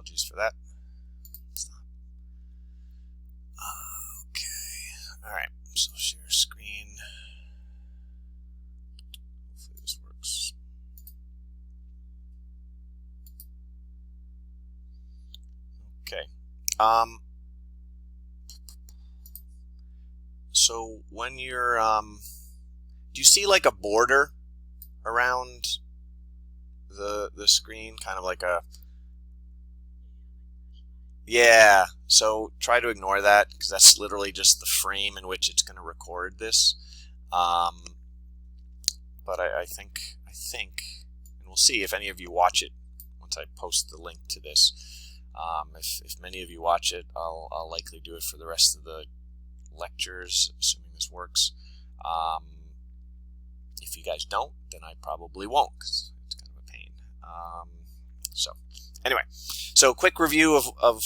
Apologies for that. Stop. Okay. All right. So share screen. Hopefully this works. Okay. So when you're do you see like a border around the screen, kind of like a, yeah, so try to ignore that because that's literally just the frame in which it's going to record this. But I think, and we'll see if any of you watch it once I post the link to this. If many of you watch it, I'll likely do it for the rest of the lectures, assuming this works. If you guys don't, then I probably won't, because it's kind of a pain. So anyway, so quick review of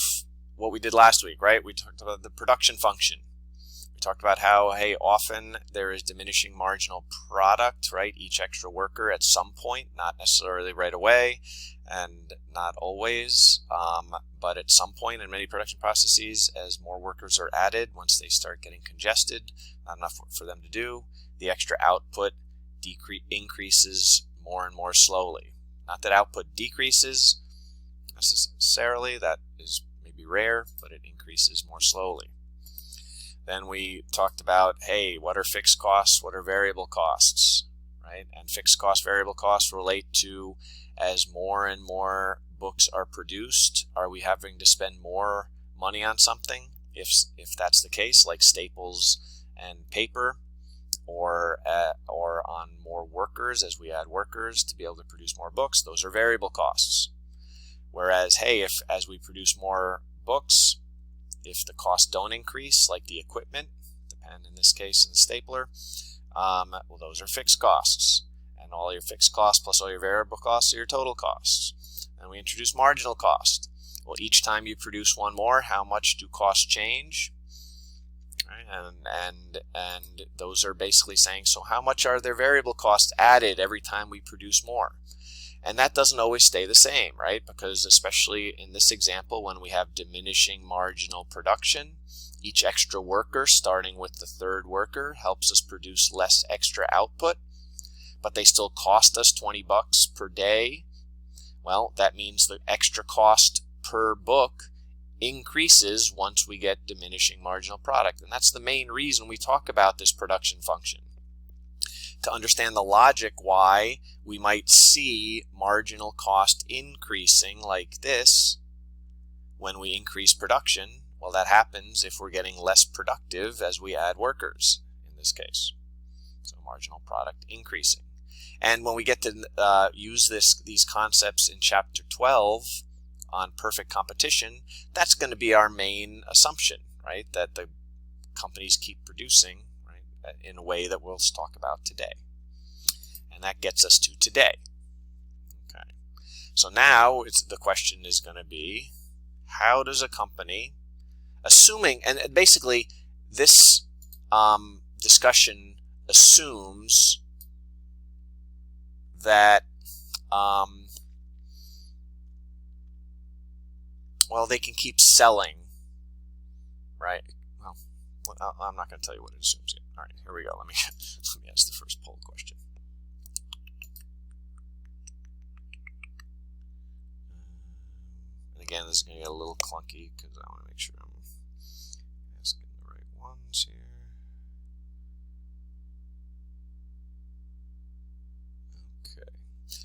what we did last week, right? We talked about the production function. We talked about how, hey, often there is diminishing marginal product, right? Each extra worker at some point, not necessarily right away, and not always, but at some point in many production processes, as more workers are added, once they start getting congested, not enough for them to do, the extra output increases more and more slowly. Not that output decreases necessarily, that is maybe rare, but it increases more slowly. Then we talked about, hey, what are fixed costs, what are variable costs, right? And fixed cost, variable costs relate to, as more and more books are produced, are we having to spend more money on something? If that's the case, like staples and paper, or on more workers, as we add workers to be able to produce more books, those are variable costs. Whereas, hey, if as we produce more books, if the costs don't increase, like the equipment, the pen in this case and the stapler, well, those are fixed costs. And all your fixed costs plus all your variable costs are your total costs. And we introduce marginal cost. Well, each time you produce one more, how much do costs change? Right? And those are basically saying, so how much are their variable costs added every time we produce more? And that doesn't always stay the same, right? Because especially in this example, when we have diminishing marginal production, each extra worker, starting with the third worker, helps us produce less extra output, but they still cost us 20 bucks per day. Well, that means the extra cost per book increases once we get diminishing marginal product. And that's the main reason we talk about this production function. To understand the logic why we might see marginal cost increasing like this when we increase production, well, that happens if we're getting less productive as we add workers in this case. So marginal product increasing. And when we get to use these concepts in chapter 12 on perfect competition, that's going to be our main assumption, right? That the companies keep producing, right, in a way that we'll talk about today. And that gets us to today. Okay. So now the question is going to be, how does a company, assuming, and basically this discussion assumes that well, they can keep selling, right? Well, I'm not going to tell you what it assumes yet. All right, here we go. Let me ask the first poll question. And again, this is going to get a little clunky because I want to make sure I'm asking the right ones here. Okay.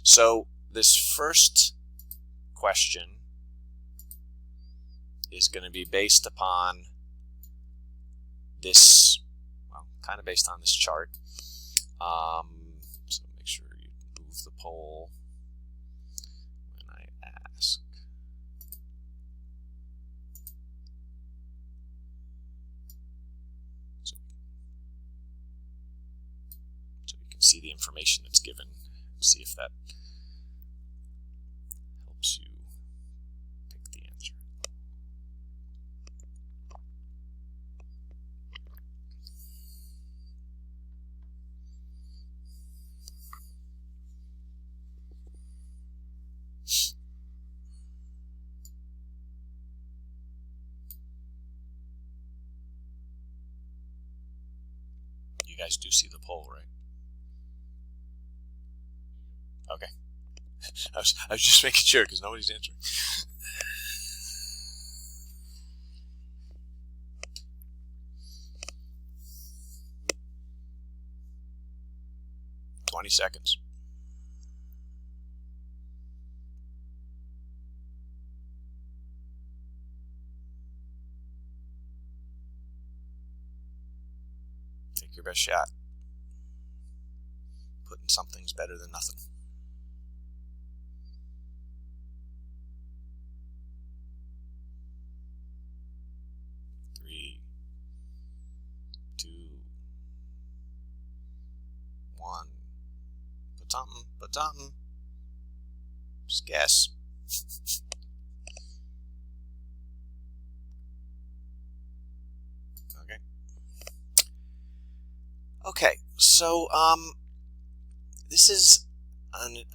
So this first question is going to be based upon this, well, kind of based on this chart. So make sure you move the poll when I ask. So you can see the information that's given and see if that helps you pick the answer. guys do see the poll, right? Okay. I was just making sure because nobody's answering. "20 seconds. Take your best shot. Putting something's better than nothing. Three, two, one. Put something. Just guess. Okay. Okay, so this is an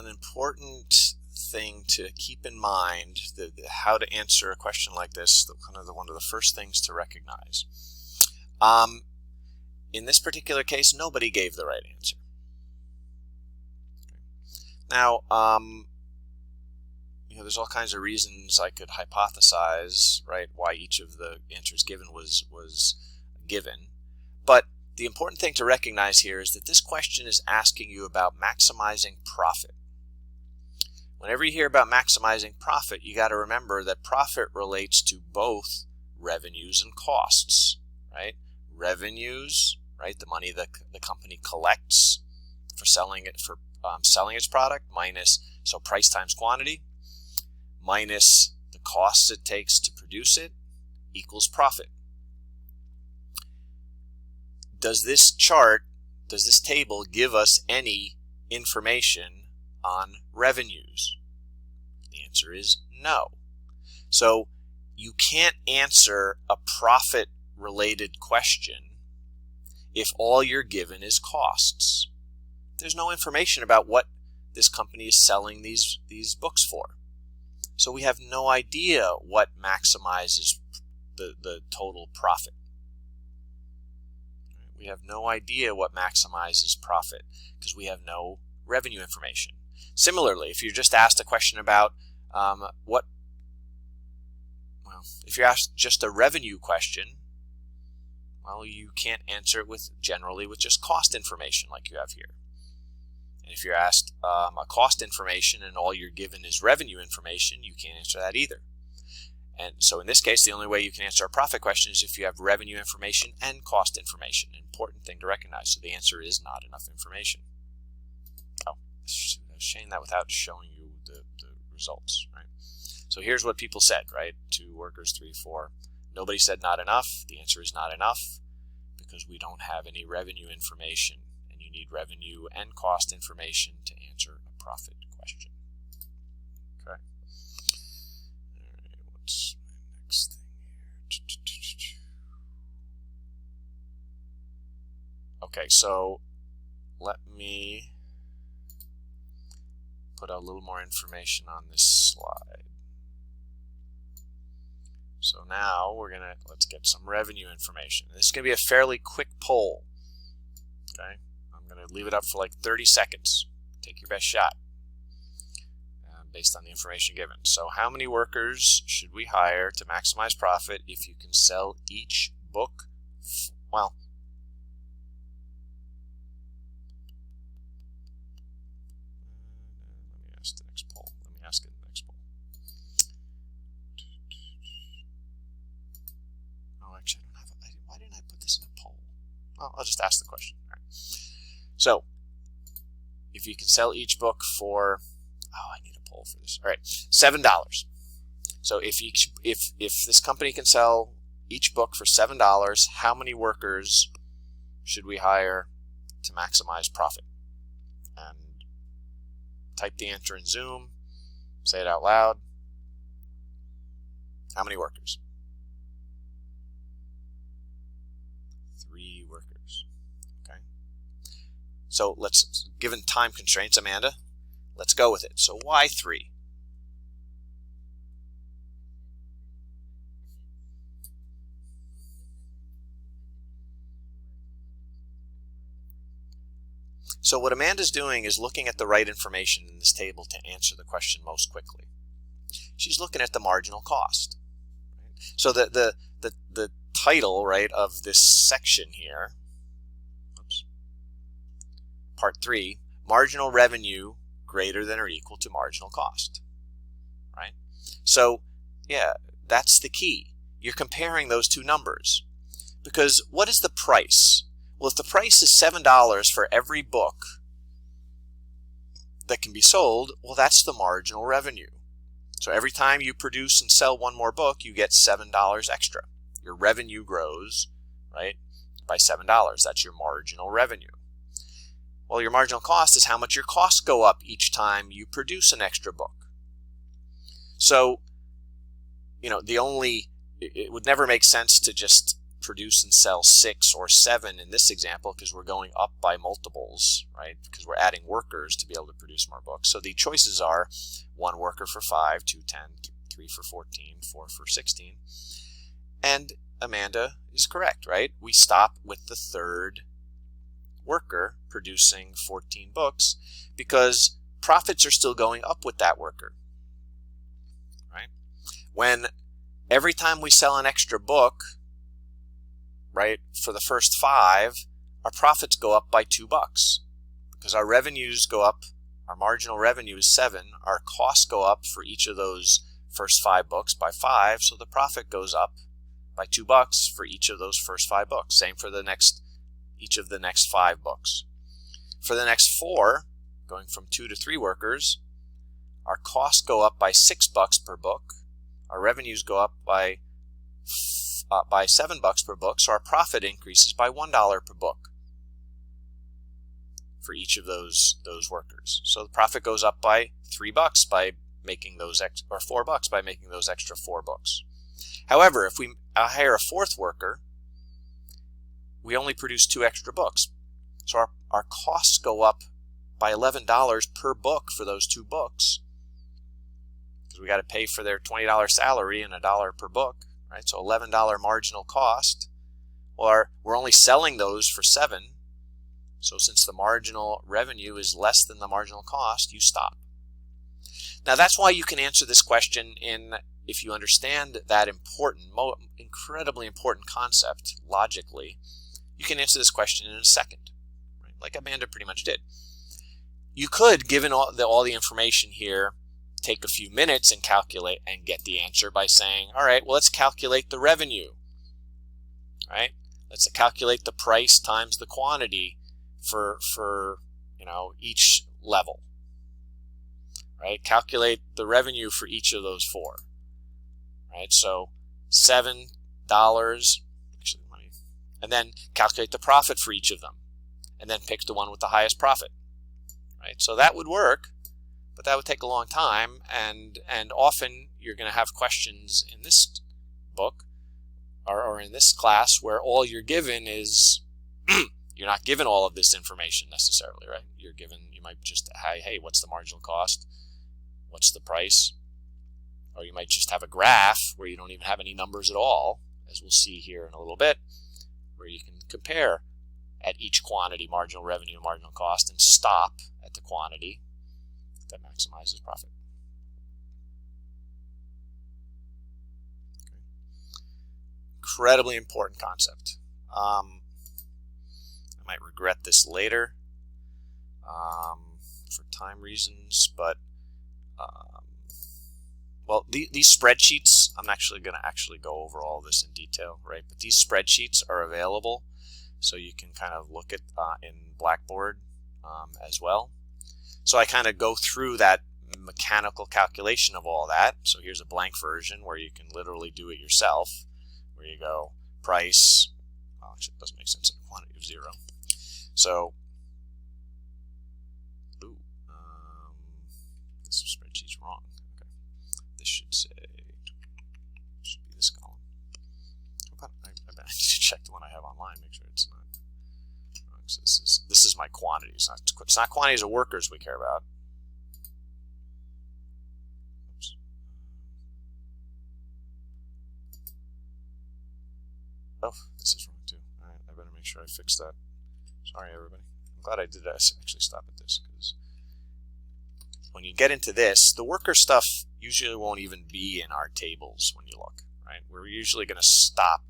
important thing to keep in mind. How to answer a question like this. One of the first things to recognize. In this particular case, nobody gave the right answer. Now, there's all kinds of reasons I could hypothesize, right, why each of the answers given was given. But the important thing to recognize here is that this question is asking you about maximizing profit. Whenever you hear about maximizing profit, you got to remember that profit relates to both revenues and costs, right? Revenues, right, the money that the company collects for selling its product, minus, so price times quantity, minus the costs it takes to produce it, equals profit. Does this table give us any information on revenues? The answer is no. So you can't answer a profit-related question if all you're given is costs. There's no information about what this company is selling these books for. So we have no idea what maximizes the total profit. We have no idea what maximizes profit because we have no revenue information. Similarly, if you're just asked a question about if you're asked just a revenue question, well, you can't answer it generally with just cost information like you have here. And if you're asked a cost information and all you're given is revenue information, you can't answer that either. And so in this case, the only way you can answer a profit question is if you have revenue information and cost information. An important thing to recognize. So the answer is not enough information. Oh, I was saying that without showing you the results, right? So here's what people said, right? 2 workers, 3, 4. Nobody said not enough. The answer is not enough because we don't have any revenue information. And you need revenue and cost information to answer a profit question. Okay. What's my next thing here? Okay, so let me put a little more information on this slide. So now let's get some revenue information. This is going to be a fairly quick poll. Okay, I'm going to leave it up for like 30 seconds. Take your best shot. Based on the information given. So how many workers should we hire to maximize profit if you can sell each book? Well, let me ask the next poll. Let me ask it in the next poll. Oh, actually, I don't have why didn't I put this in a poll? Well, I'll just ask the question. All right. So, if you can sell each book for, I need a poll for this. All right, $7. So if this company can sell each book for $7, how many workers should we hire to maximize profit? And type the answer in Zoom. Say it out loud. How many workers? 3 workers. Okay. So given time constraints, Amanda, let's go with it. So why 3? So what Amanda's doing is looking at the right information in this table to answer the question most quickly. She's looking at the marginal cost. So the title, right, of this section here, part 3, marginal revenue greater than or equal to marginal cost, right? So yeah, that's the key. You're comparing those two numbers. Because what is the price? Well, if the price is $7 for every book that can be sold, well, that's the marginal revenue. So every time you produce and sell one more book, you get $7 extra. Your revenue grows, right, by $7. That's your marginal revenue. Well, your marginal cost is how much your costs go up each time you produce an extra book. So, you know, it would never make sense to just produce and sell 6 or 7 in this example, because we're going up by multiples, right? Because we're adding workers to be able to produce more books. So the choices are 1 worker for 5, 2, 10, 3 for 14, 4 for 16. And Amanda is correct, right? We stop with the 3rd worker producing 14 books because profits are still going up with that worker, right? When every time we sell an extra book, right, for the first 5, our profits go up by $2 because our revenues go up. Our marginal revenue is 7. Our costs go up for each of those first 5 books by 5, so the profit goes up by $2 for each of those first 5 books. Same for each of the next 5 books. For the next 4, going from 2 to 3 workers, our costs go up by $6 per book. Our revenues go up by $7 per book, so our profit increases by $1 per book for each of those workers. So the profit goes up by $3 by making those or $4 by making those extra 4 books. However, if we hire a 4th worker, we only produce 2 extra books. So our costs go up by $11 per book for those 2 books, because we got to pay for their $20 salary and $1 per book. Right, so $11 marginal cost. Well, we're only selling those for 7. So since the marginal revenue is less than the marginal cost, you stop. Now that's why you can answer this question if you understand that incredibly important concept logically, you can answer this question in a second, right? Like Amanda pretty much did. You could, given all the information here, take a few minutes and calculate and get the answer by saying, all right, well, let's calculate the revenue, right? Let's calculate the price times the quantity for each level, right? Calculate the revenue for each of those 4, right? So $7, and then calculate the profit for each of them, and then pick the one with the highest profit, right? So that would work. But that would take a long time, and often you're going to have questions in this book or in this class where all you're given is you're not given all of this information necessarily, right? You might just, hey, what's the marginal cost? What's the price? Or you might just have a graph where you don't even have any numbers at all, as we'll see here in a little bit, where you can compare at each quantity marginal revenue and marginal cost and stop at the quantity that maximizes profit. Okay. Incredibly important concept. I might regret this later for time reasons, but well, these spreadsheets, I'm actually going to go over all this in detail, right? But these spreadsheets are available, so you can kind of look at in Blackboard as well. So I kind of go through that mechanical calculation of all that. So here's a blank version where you can literally do it yourself, where you go price, well, actually it doesn't make sense in a quantity of 0. So, this spreadsheet's wrong. Okay, this should be this column. I need to check the one I have online, make sure it's not. So this is my quantities. It's not quantities of workers we care about. Oops. Oh, this is wrong too. All right, I better make sure I fix that. Sorry, everybody. I'm glad I did actually stop at this, because when you get into this, the worker stuff usually won't even be in our tables when you look, right? We're usually going to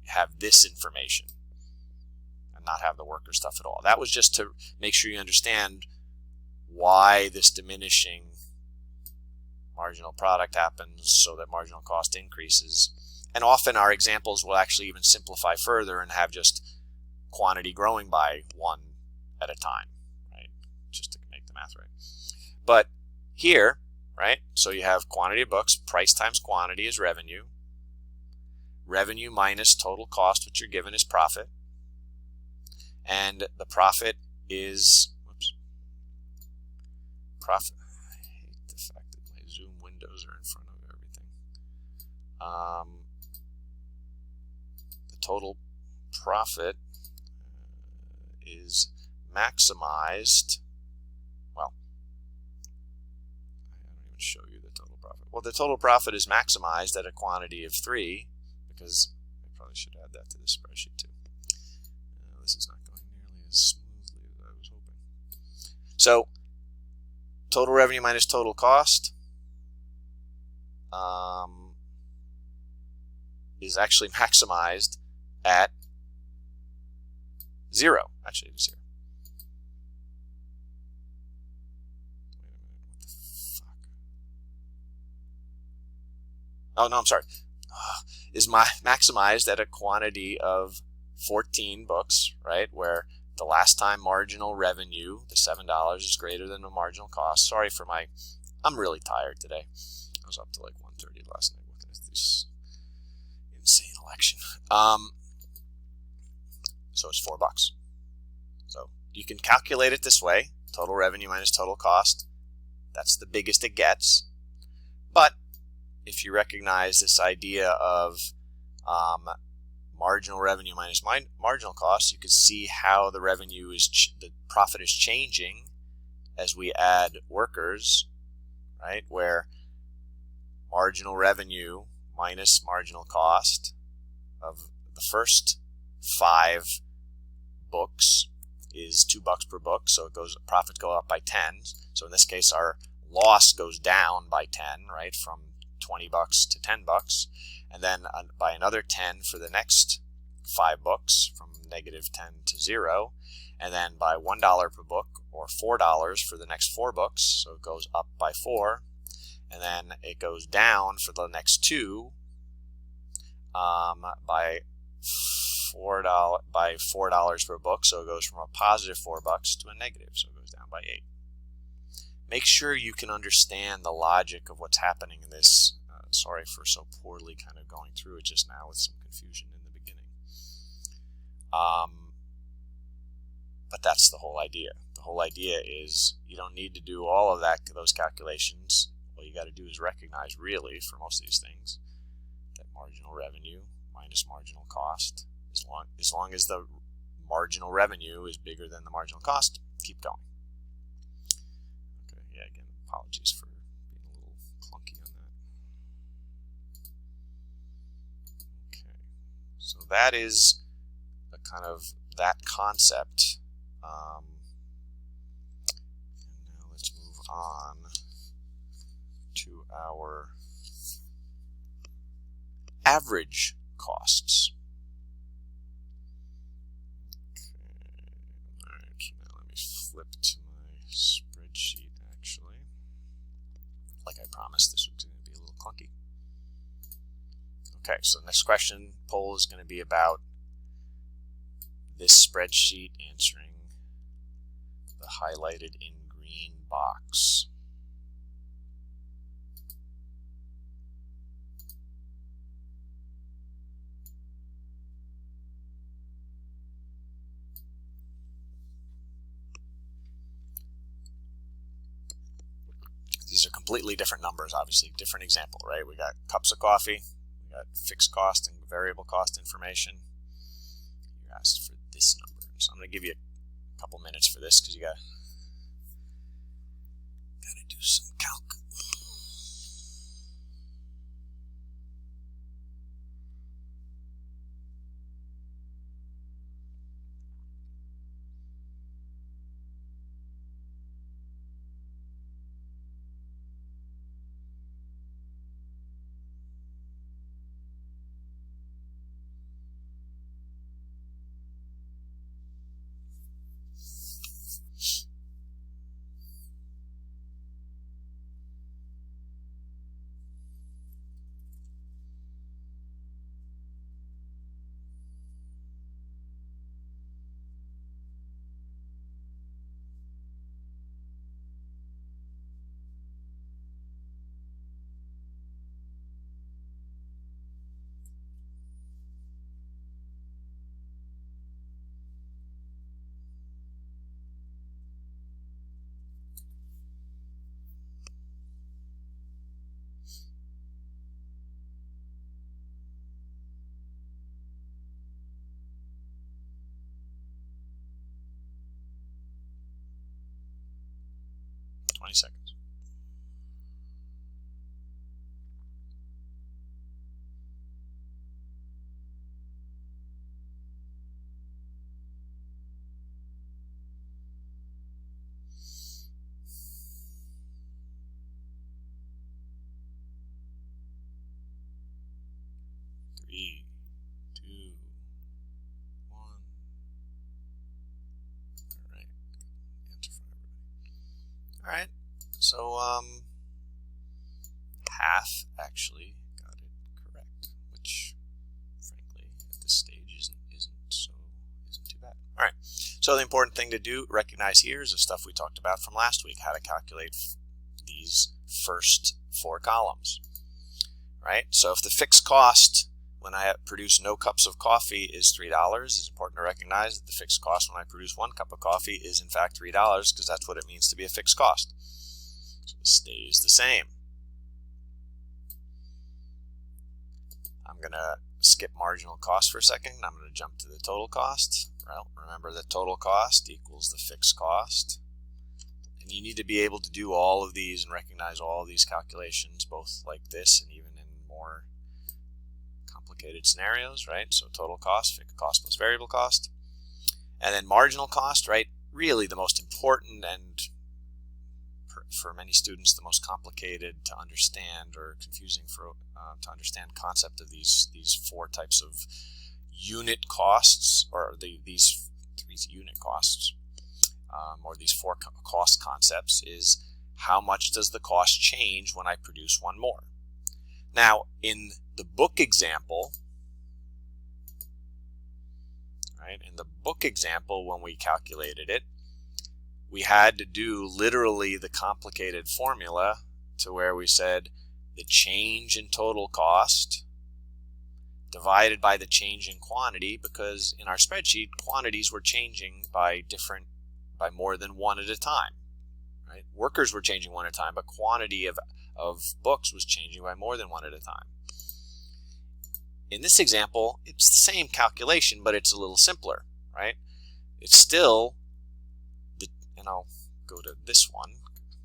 have this information and not have the worker stuff at all. That was just to make sure you understand why this diminishing marginal product happens, so that marginal cost increases. And often our examples will actually even simplify further and have just quantity growing by one at a time, right? Just to make the math right. But here, right, so you have quantity of books, price times quantity is revenue. Revenue minus total cost, which you're given, is profit. And the profit is, profit. I hate the fact that my Zoom windows are in front of everything. The total profit is maximized. Well, I don't even show you the total profit. Well, the total profit is maximized at a quantity of 3, because I probably should add that to this spreadsheet too. This is not going nearly as smoothly as I was hoping. So, total revenue minus total cost is actually maximized at 0. Actually, it is 0. Wait a minute, what the fuck? Oh, no, I'm sorry. Is maximized at a quantity of 14 books, right? Where the last time marginal revenue, the $7, is greater than the marginal cost. Sorry for I'm really tired today. I was up to like 1:30 last night looking at this insane election. So it's $4. So you can calculate it this way: total revenue minus total cost. That's the biggest it gets. But if you recognize this idea of marginal revenue minus marginal cost, you can see how the the profit is changing as we add workers, right? Where marginal revenue minus marginal cost of the first 5 books is $2 per book, so profit go up by 10. So in this case, our loss goes down by 10, right, from $20 to $10, and then by another 10 for the next 5 books, from -10 to 0, and then by $1 per book, or $4 for the next 4 books, so it goes up by 4, and then it goes down for the next 2 by $4 per book, so it goes from a positive $4 to a negative, so it goes down by 8. Make sure you can understand the logic of what's happening in this. Sorry for so poorly kind of going through it just now with some confusion in the beginning. But that's the whole idea. The whole idea is you don't need to do all of those calculations. All you got to do is recognize, really, for most of these things, that marginal revenue minus marginal cost, as long as the marginal revenue is bigger than the marginal cost, keep going. Okay, yeah, again, apologies for being a little clunky on that. Okay, so that is the kind of that concept. And now let's move on to our average costs. Okay, alright, so now let me flip to my spreadsheet actually. Like I promised, this was going to be a little clunky. Okay, so the next question poll is going to be about this spreadsheet answering the highlighted in green box. These are completely different numbers, obviously. Different example, right? We got cups of coffee, we got fixed cost and variable cost information. You asked for this number. So I'm going to give you a couple minutes for this because you got to do some calc. 20 seconds. Three, two, one. All right. Answer from everybody. All right. So half actually got it correct, which frankly at this stage isn't too bad. All right. So the important thing to do recognize here is the stuff we talked about from last week, how to calculate these first 4 columns. Right? So if the fixed cost when I produce no cups of coffee is $3, it's important to recognize that the fixed cost when I produce 1 cup of coffee is in fact $3 because that's what it means to be a fixed cost. So it stays the same. I'm going to skip marginal cost for a second. I'm going to jump to the total cost. Well, remember that total cost equals the fixed cost. And you need to be able to do all of these and recognize all of these calculations, both like this and even in more complicated scenarios, right? So total cost, fixed cost plus variable cost. And then marginal cost, right? Really the most important and for many students the most complicated to understand or confusing for to understand concept of these 4 types of unit costs, or these 3 unit costs, or these 4 cost concepts, is how much does the cost change when I produce 1 more. Now, in the book example, right, when we calculated it, we had to do literally the complicated formula to where we said the change in total cost divided by the change in quantity, because in our spreadsheet, quantities were changing by more than 1 at a time. Right? Workers were changing 1 at a time, but quantity of books was changing by more than 1 at a time. In this example, it's the same calculation, but it's a little simpler, right? It's still, and I'll go to this one,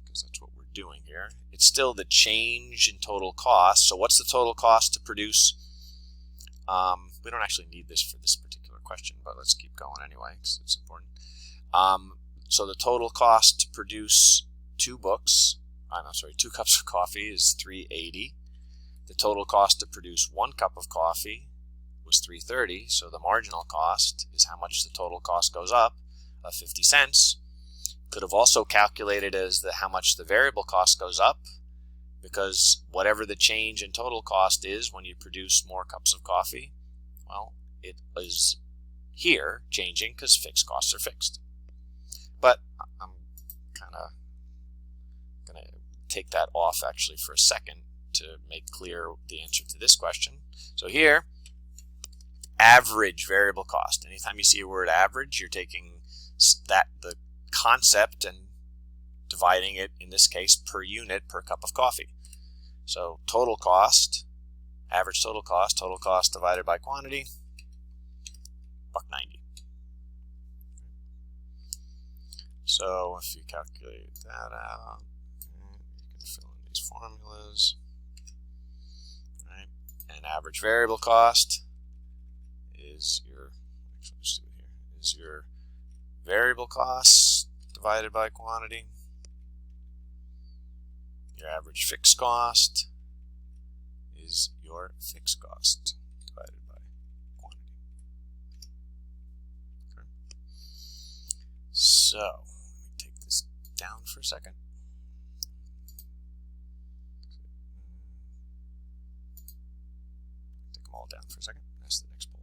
because that's what we're doing here. It's still the change in total cost. So what's the total cost to produce? We don't actually need this for this particular question, but let's keep going anyway, because it's important. So the total cost to produce 2 cups of coffee is $3.80. The total cost to produce 1 cup of coffee was $3.30. So the marginal cost is how much the total cost goes up, 50 cents. Could have also calculated as how much the variable cost goes up, because whatever the change in total cost is when you produce more cups of coffee, well, it is here changing because fixed costs are fixed. But I'm kind of going to take that off actually for a second to make clear the answer to this question. So here, average variable cost. Anytime you see a word average, you're taking the concept and dividing it, in this case, per unit per cup of coffee. So total cost, average total cost divided by quantity, $1.90. So if you calculate that out, you can fill in these formulas, right? And average variable cost is your variable cost divided by quantity. Your average fixed cost is your fixed cost divided by quantity. Okay. So let me take this down for a second. Take them all down for a second. That's the next poll.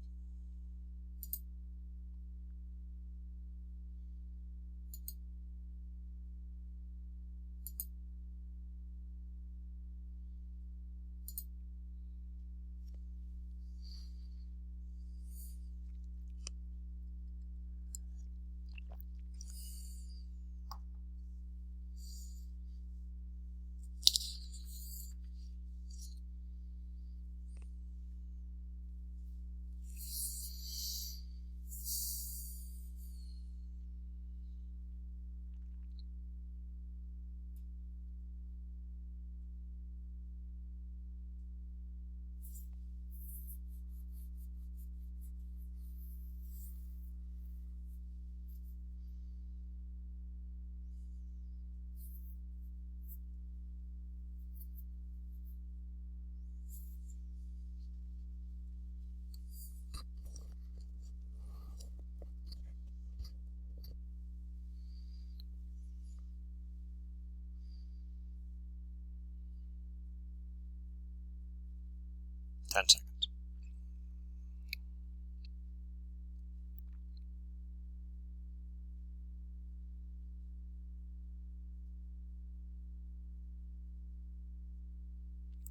10 seconds.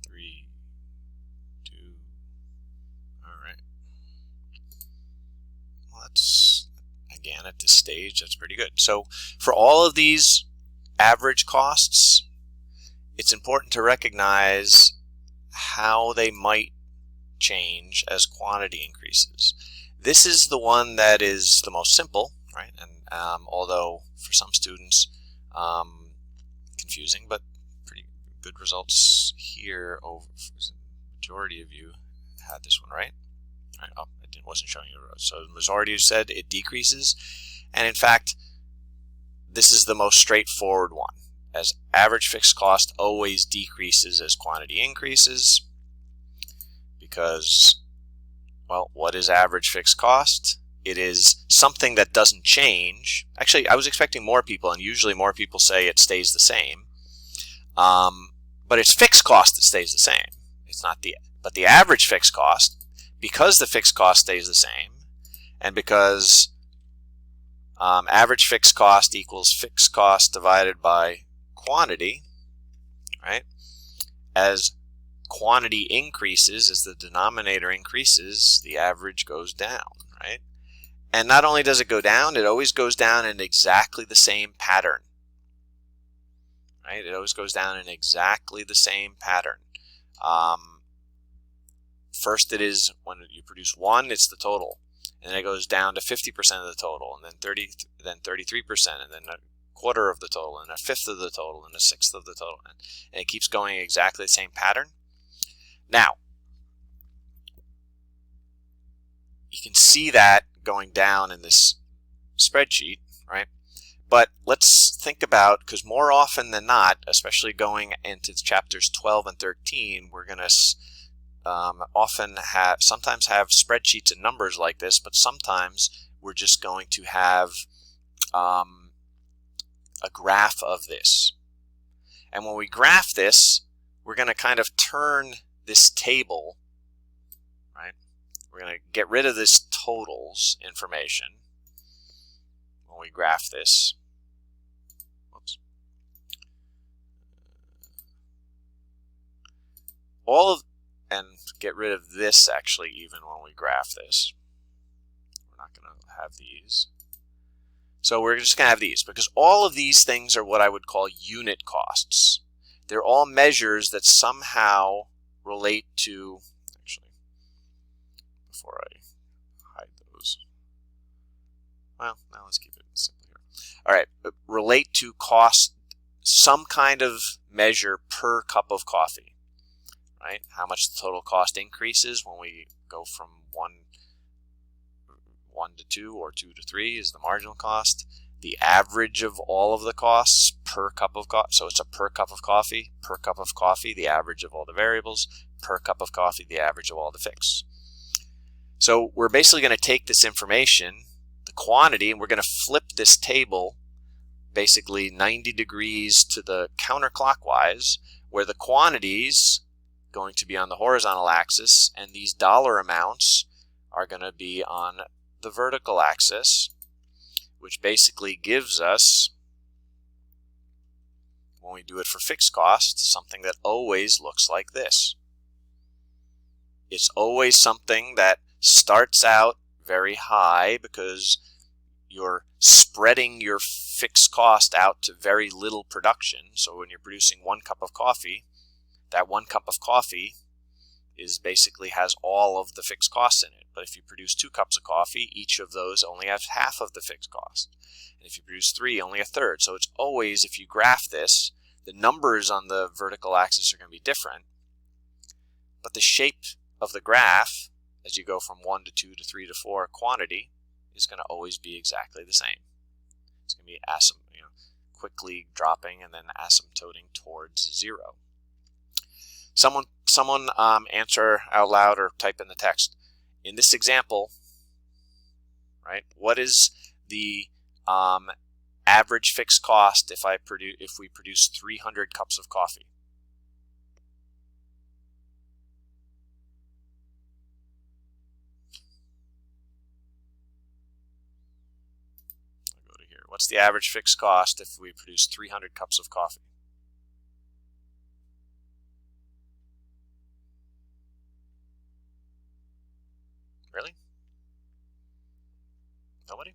Three, two, all right. Well, that's, again, at this stage, that's pretty good. So for all of these average costs, it's important to recognize how they might change as quantity increases. This is the one that is the most simple, right? And although for some students confusing, but pretty good results here. Over the majority of you had this one right. All right. Oh, it wasn't showing you. So the majority said it decreases, and in fact, this is the most straightforward one. As average fixed cost always decreases as quantity increases, because, well, what is average fixed cost? It is something that doesn't change. Actually, I was expecting more people, and usually more people say it stays the same. But it's fixed cost that stays the same. It's not but the average fixed cost, because the fixed cost stays the same, and because average fixed cost equals fixed cost divided by quantity, right? As quantity increases, as the denominator increases, the average goes down, right? And not only does it go down, it always goes down in exactly the same pattern, right? It always goes down in exactly the same pattern. First, it is when you produce 1, it's the total, and then it goes down to 50% of the total, and then 33%, and then a quarter of the total, and a fifth of the total, and a sixth of the total, and it keeps going exactly the same pattern. Now, you can see that going down in this spreadsheet, right? But let's think about, because more often than not, especially going into chapters 12 and 13, we're going to sometimes have spreadsheets and numbers like this, but sometimes we're just going to have a graph of this. And when we graph this, we're going to kind of turn this table, right? We're going to get rid of this totals information when we graph this. Whoops. And get rid of this actually even when we graph this. We're not going to have these. So we're just going to have these, because all of these things are what I would call unit costs. They're all measures that somehow relate to, actually, before I hide those, well, now let's keep it simple here. All right, relate to cost, some kind of measure per cup of coffee, right? How much the total cost increases when we go from 1 to 2 or 2 to 3 is the marginal cost. The average of all of the costs per cup of coffee. So it's a per cup of coffee, the average of all the variables, per cup of coffee, the average of all the fixed. So we're basically going to take this information, the quantity, and we're going to flip this table basically 90 degrees to the counterclockwise, where the quantities going to be on the horizontal axis and these dollar amounts are going to be on the vertical axis, which basically gives us, when we do it for fixed cost, something that always looks like this. It's always something that starts out very high because you're spreading your fixed cost out to very little production. So when you're producing 1 cup of coffee, that 1 cup of coffee basically has all of the fixed costs in it. But if you produce 2 cups of coffee, each of those only has half of the fixed cost. And if you produce 3, only a third. So it's always, if you graph this, the numbers on the vertical axis are going to be different, but the shape of the graph, as you go from 1 to 2 to 3 to 4 quantity, is going to always be exactly the same. It's going to be quickly dropping and then asymptoting towards 0. Someone answer out loud or type in the text. In this example, right, what is the average fixed cost if we produce 300 cups of coffee? What's the average fixed cost if we produce 300 cups of coffee? Really? Nobody?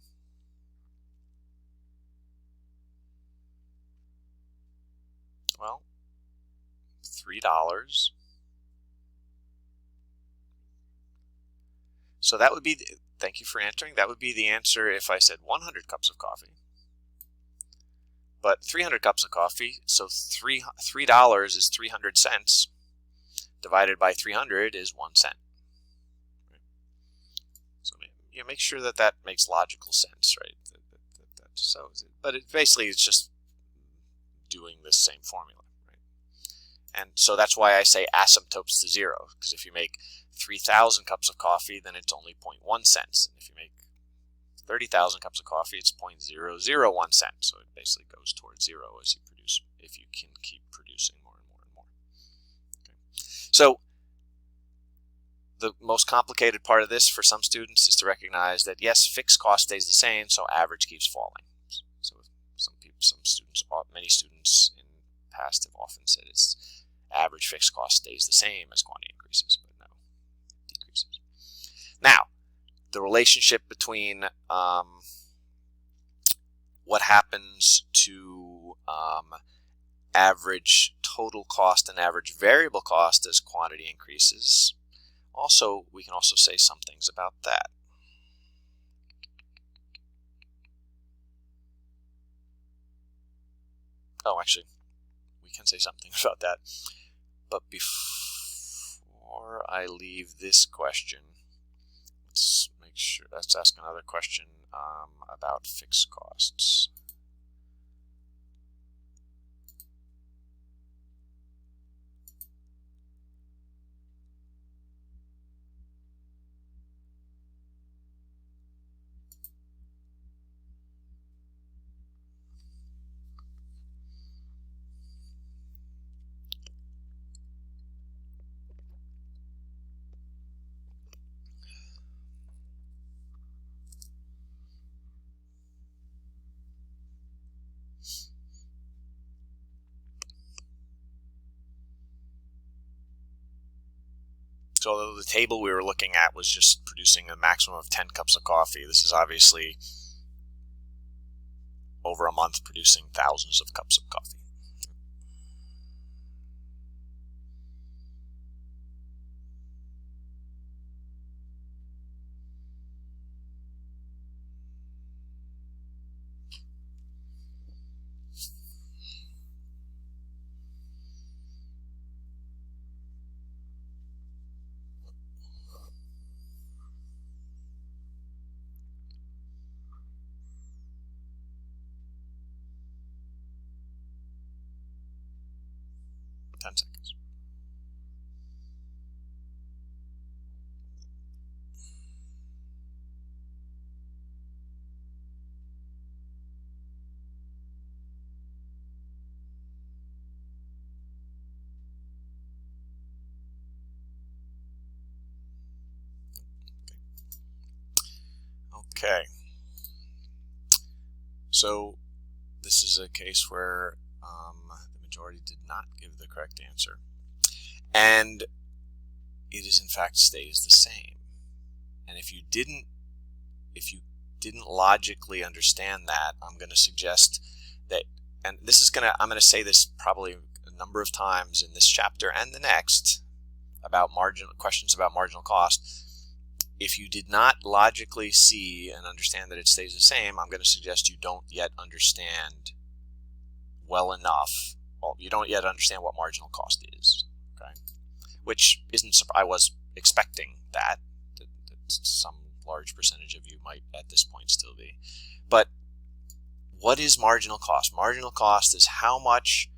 Well, $3. So that would be, thank you for answering, that would be the answer if I said 100 cups of coffee. But 300 cups of coffee, so $3 is 300 cents, divided by 300 is 1 cent. So you make sure that that makes logical sense, right? So, but it basically it's just doing this same formula, right? And so that's why I say asymptotes to 0, because if you make 3,000 cups of coffee, then it's only 0.1 cents. And if you make 30,000 cups of coffee, it's 0.001 cents. So it basically goes towards 0 as you produce, if you can keep producing more and more and more. Okay. So the most complicated part of this for some students is to recognize that yes, fixed cost stays the same, so average keeps falling. So many students in the past have often said it's average fixed cost stays the same as quantity increases, but no, it decreases. Now, the relationship between what happens to average total cost and average variable cost as quantity increases. Also, we can also say some things about that. Oh, actually, we can say something about that. But before I leave this question, let's make sure, let's ask another question about fixed costs. So although the table we were looking at was just producing a maximum of 10 cups of coffee, this is obviously over a month producing thousands of cups of coffee. Seconds. Okay. So this is a case where the majority did not give the correct answer, and it is in fact stays the same. And if you didn't logically understand that, I'm going to suggest that, and this is I'm going to say this probably a number of times in this chapter and the next about questions about marginal cost. If you did not logically see and understand that it stays the same, I'm going to suggest you don't yet understand well enough. Well, you don't yet understand what marginal cost is, okay? Which isn't, I was expecting that some large percentage of you might at this point still be. But what is marginal cost? Marginal cost is how much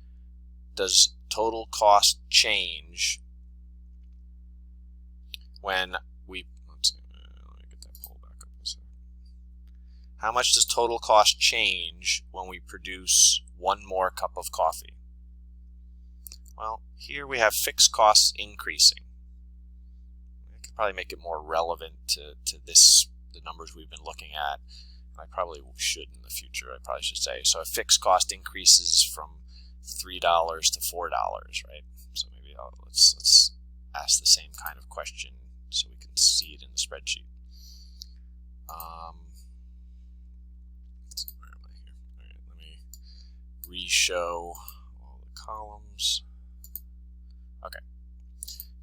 does total cost change when we, let's see, let me get that pull back up a second. How much does total cost change when we produce one more cup of coffee? Well, here we have fixed costs increasing. I could probably make it more relevant to the numbers we've been looking at. I probably should in the future, I probably should say. So a fixed cost increases from $3 to $4, right? So maybe let's ask the same kind of question so we can see it in the spreadsheet. Where am I here? All right, let me re-show all the columns. Okay,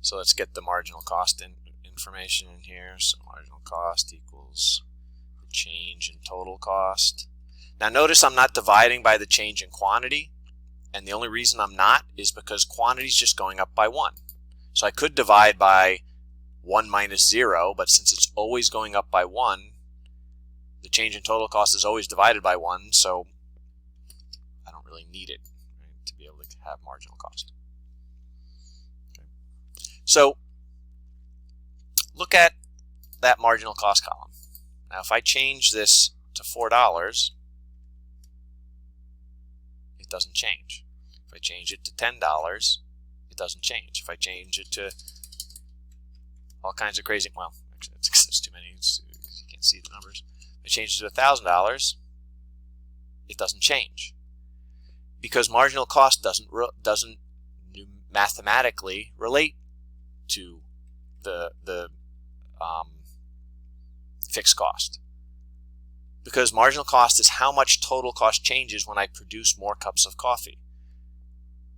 so let's get the marginal cost information in here. So marginal cost equals the change in total cost. Now notice I'm not dividing by the change in quantity, and the only reason I'm not is because quantity is just going up by 1. So I could divide by 1 minus 0, but since it's always going up by 1, the change in total cost is always divided by 1, so I don't really need it, right, to be able to have marginal cost. Okay. So look at that marginal cost column. Now if I change this to $4, it doesn't change. If I change it to $10, it doesn't change. If I change it to all kinds of crazy, well, actually it's too many, you can't see the numbers. If I change it to $1,000, it doesn't change. Because marginal cost doesn't mathematically relate to the fixed cost. Because marginal cost is how much total cost changes when I produce more cups of coffee.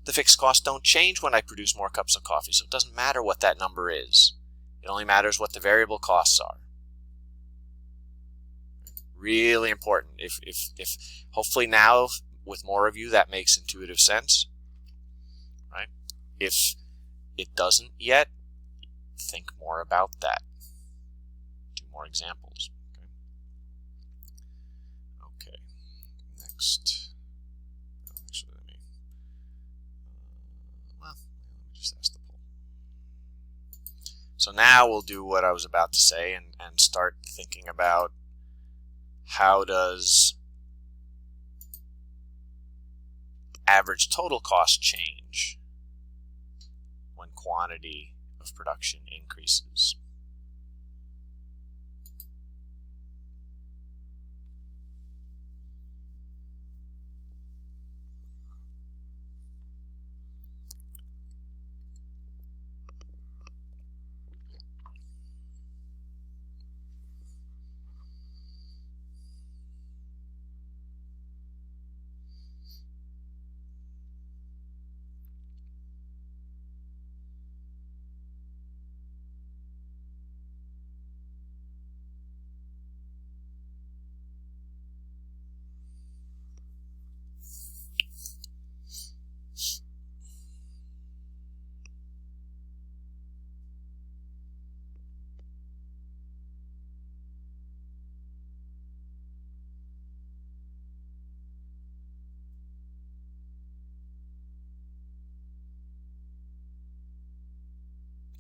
The fixed costs don't change when I produce more cups of coffee, so it doesn't matter what that number is. It only matters what the variable costs are. Really important. If hopefully now with more of you that makes intuitive sense, right? If it doesn't yet, think more about that. Do more examples. Okay. Next. Actually, let me just ask the poll. So now we'll do what I was about to say and start thinking about how does average total cost change when quantity of production increases.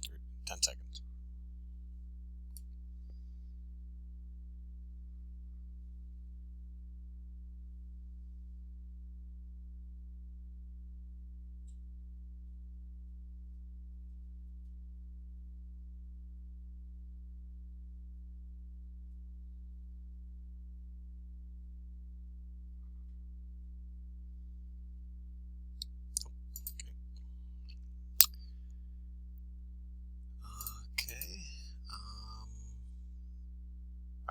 Give it 10 seconds.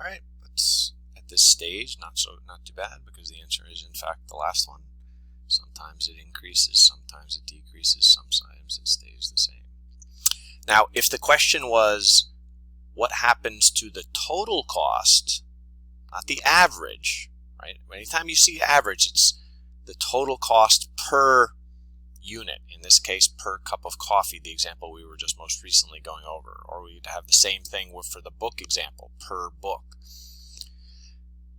All right, that's at this stage not too bad because the answer is in fact the last one. Sometimes it increases, sometimes it decreases, sometimes it stays the same. Now, if the question was what happens to the total cost, not the average, right? Anytime you see average, it's the total cost per unit, in this case per cup of coffee, the example we were just most recently going over, or we'd have the same thing for the book example, per book.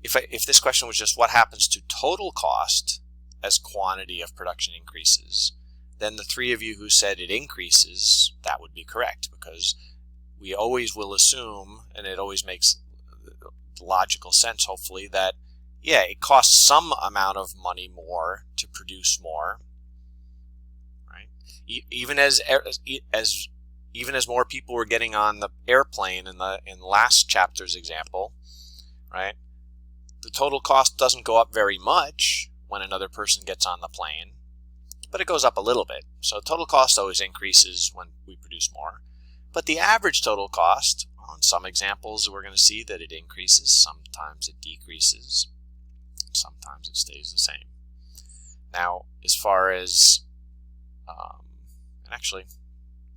If this question was just what happens to total cost as quantity of production increases, then the three of you who said it increases, that would be correct, because we always will assume, and it always makes logical sense hopefully, that yeah, it costs some amount of money more to produce more. Even as more people were getting on the airplane in the last chapter's example, right? the total cost doesn't go up very much when another person gets on the plane, but it goes up a little bit. So total cost always increases when we produce more. But the average total cost, on some examples, we're going to see that it increases. Sometimes it decreases. Sometimes it stays the same. Now, as far as, and actually,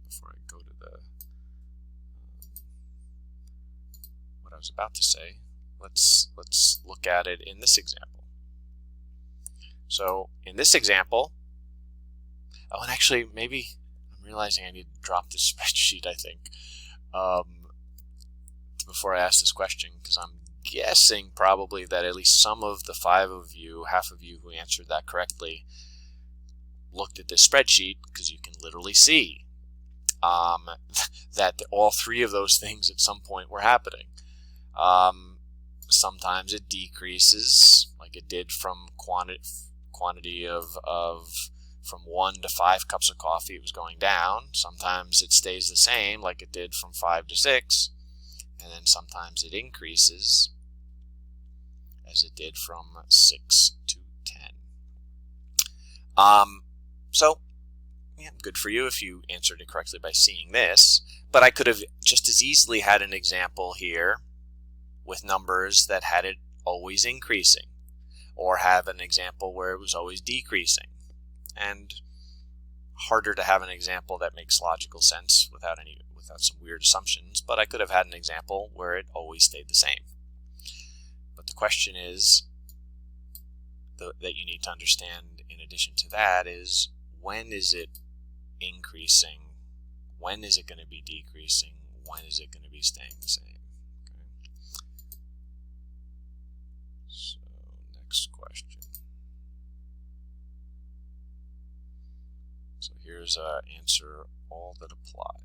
before I go to what I was about to say, let's look at it in this example. So in this example, oh, and actually, maybe I'm realizing I need to drop this spreadsheet, I think, before I ask this question, because I'm guessing probably that at least some of the half of you who answered that correctly, looked at this spreadsheet, because you can literally see that all three of those things at some point were happening. Sometimes it decreases, like it did from quantity of from 1 to 5 cups of coffee, it was going down. Sometimes it stays the same, like it did from 5 to 6. And then sometimes it increases, as it did from 6 to 10. So, yeah, good for you if you answered it correctly by seeing this. But I could have just as easily had an example here with numbers that had it always increasing, or have an example where it was always decreasing. And harder to have an example that makes logical sense without some weird assumptions, but I could have had an example where it always stayed the same. But the question is that you need to understand in addition to that is, when is it increasing? When is it going to be decreasing? When is it going to be staying the same? Okay. So next question. So here's answer all that apply.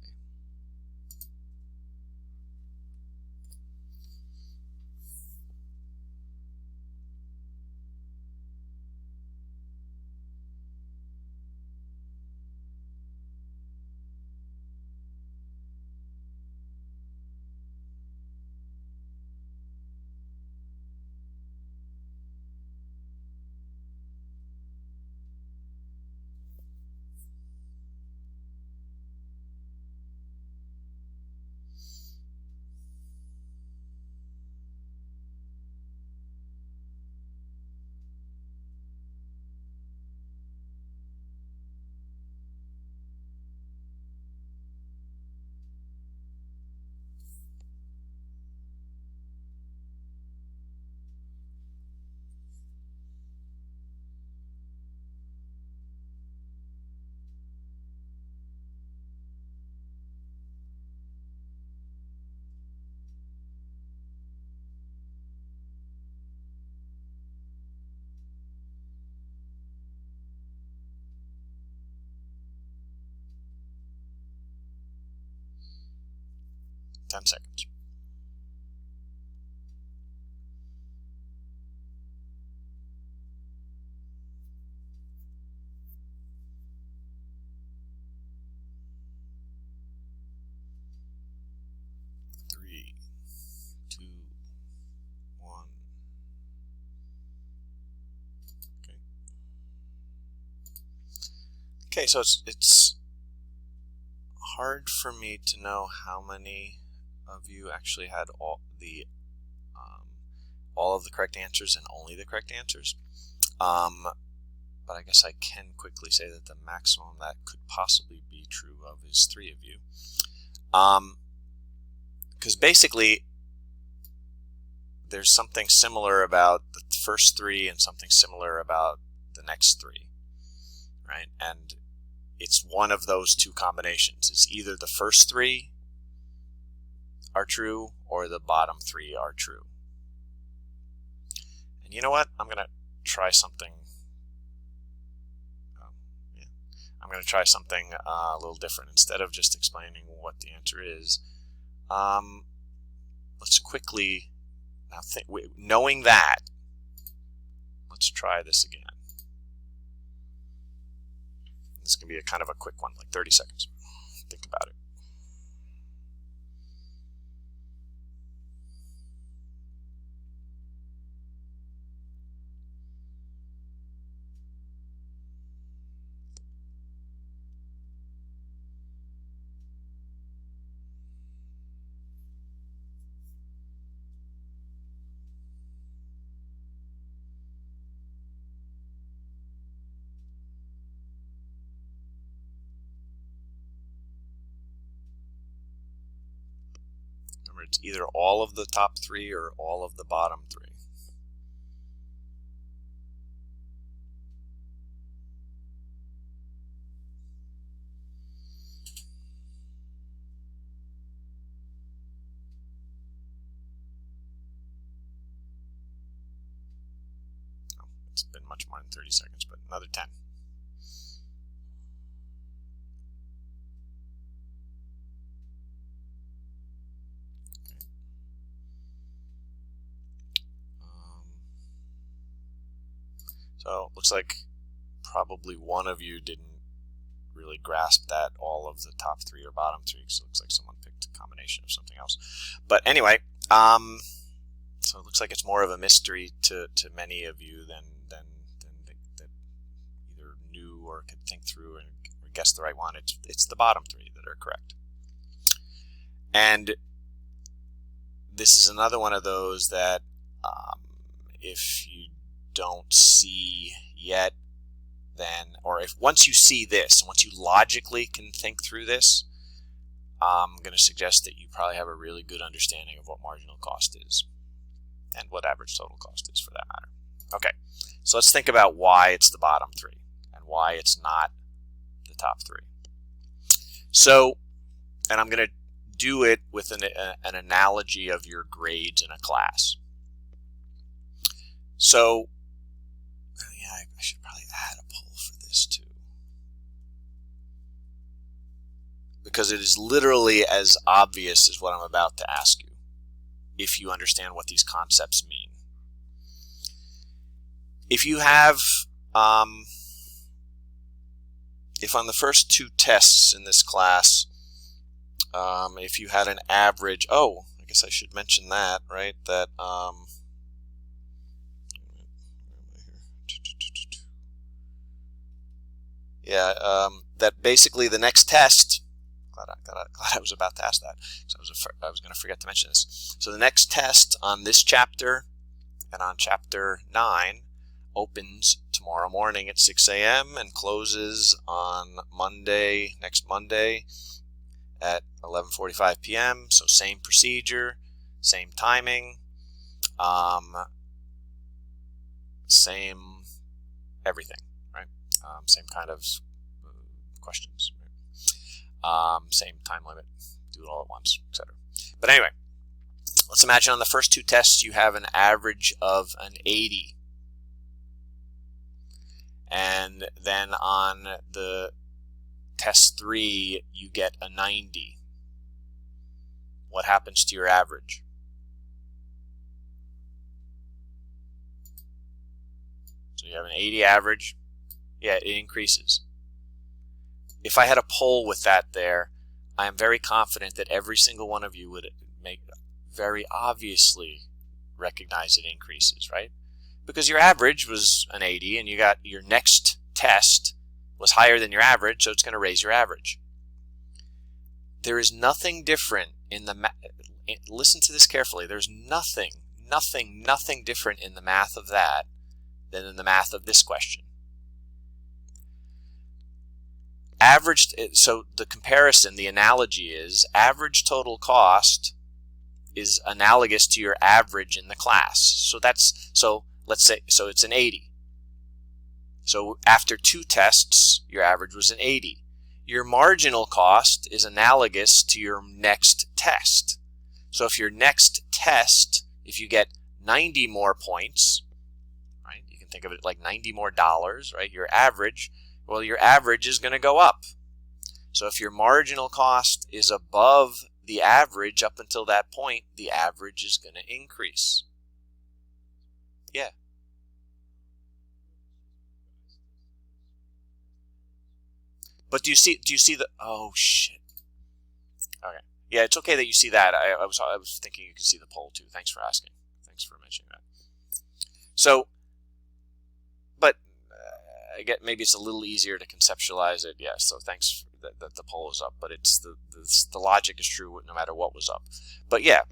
Ten seconds. Three, two, one. Okay, so it's hard for me to know how many of you actually had all of the correct answers and only the correct answers. But I guess I can quickly say that the maximum that could possibly be true of is 3 of you. Because basically, there's something similar about the first 3 and something similar about the next 3, right? And it's one of those 2 combinations. It's either the first 3 are true or the bottom 3 are true. And you know what? I'm going to try something. I'm going to try something a little different. Instead of just explaining what the answer is, let's quickly, now knowing that, let's try this again. This can be a kind of a quick one, like 30 seconds. Think about it. it's either all of the top 3 or all of the bottom 3. It's been much more than 30 seconds, but another 10. So looks like probably one of you didn't really grasp that all of the top 3 or bottom 3, because it looks like someone picked a combination of something else. But anyway, so it looks like it's more of a mystery to many of you than that either knew or could think through or guess the right one. It's the bottom 3 that are correct. And this is another one of those that if you don't see yet, then, or if once you see this, once you logically can think through this, I'm going to suggest that you probably have a really good understanding of what marginal cost is and what average total cost is, for that matter. Okay, so let's think about why it's the bottom 3 and why it's not the top 3. So, and I'm going to do it with an analogy of your grades in a class. So, yeah, I should probably add a poll for this too, because it is literally as obvious as what I'm about to ask you, if you understand what these concepts mean. If you have, if on the first 2 tests in this class, if you had an average, oh, I guess I should mention that, right, that, yeah, that basically the next test, glad I was about to ask that, because I was going to forget to mention this. So the next test on this chapter and on chapter 9 opens tomorrow morning at 6 a.m. and closes on Monday, next Monday at 11:45 p.m. So same procedure, same timing, same everything, right? Same kind of questions, right? Same time limit, do it all at once, etc. But anyway, let's imagine on the first 2 tests you have an average of an 80. And then on the test 3, you get a 90. What happens to your average? So you have an 80 average. Yeah, it increases. If I had a poll with that there, I am very confident that every single one of you would very obviously recognize it increases, right? Because your average was an 80 and you got your next test was higher than your average, so it's going to raise your average. There is nothing different in the listen to this carefully. There's nothing different in the math of that than in the math of this question. Average, so the comparison, the analogy is average total cost is analogous to your average in the class. So let's say it's an 80. So after 2 tests, your average was an 80. Your marginal cost is analogous to your next test. So if your next test, if you get 90 more points, right? You can think of it like 90 more dollars, right? Your average, well, your average is going to go up. So if your marginal cost is above the average up until that point, the average is going to increase. Yeah. But do you see the, oh shit. Okay. Yeah, it's okay that you see that. I was thinking you could see the poll too. Thanks for asking. Thanks for mentioning that. So, but again, maybe it's a little easier to conceptualize it. Yeah, so thanks that the poll is up, but it's the logic is true no matter what was up. But yeah,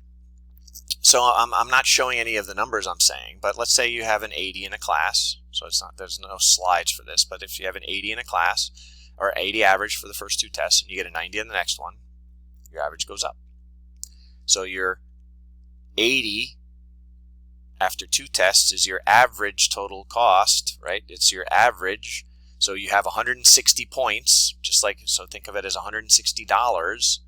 so I'm not showing any of the numbers I'm saying, but let's say you have an 80 in a class. So it's not, there's no slides for this, but if you have an 80 in a class, or 80 average for the first 2 tests, and you get a 90 in the next one, your average goes up. So your 80 after 2 tests is your average total cost, right? It's your average. So you have 160 points, just like, so think of it as $160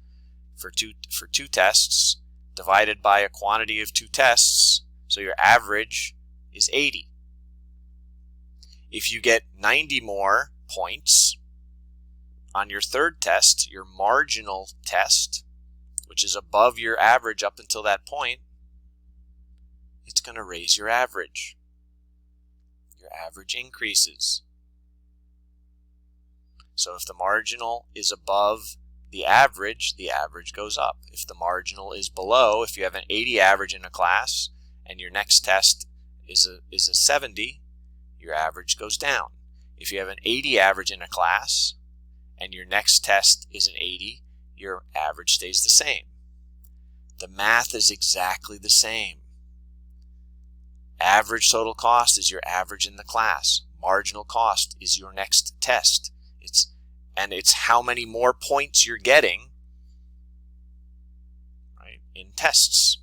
for two tests divided by a quantity of 2 tests. So your average is 80. If you get 90 more points on your 3rd test, your marginal test, which is above your average up until that point, it's going to raise your average. Your average increases. So if the marginal is above the average goes up. If the marginal is below, if you have an 80 average in a class and your next test is a 70, your average goes down. If you have an 80 average in a class and your next test is an 80, your average stays the same. The math is exactly the same. Average total cost is your average in the class. Marginal cost is your next test. It's how many more points you're getting, right, in tests.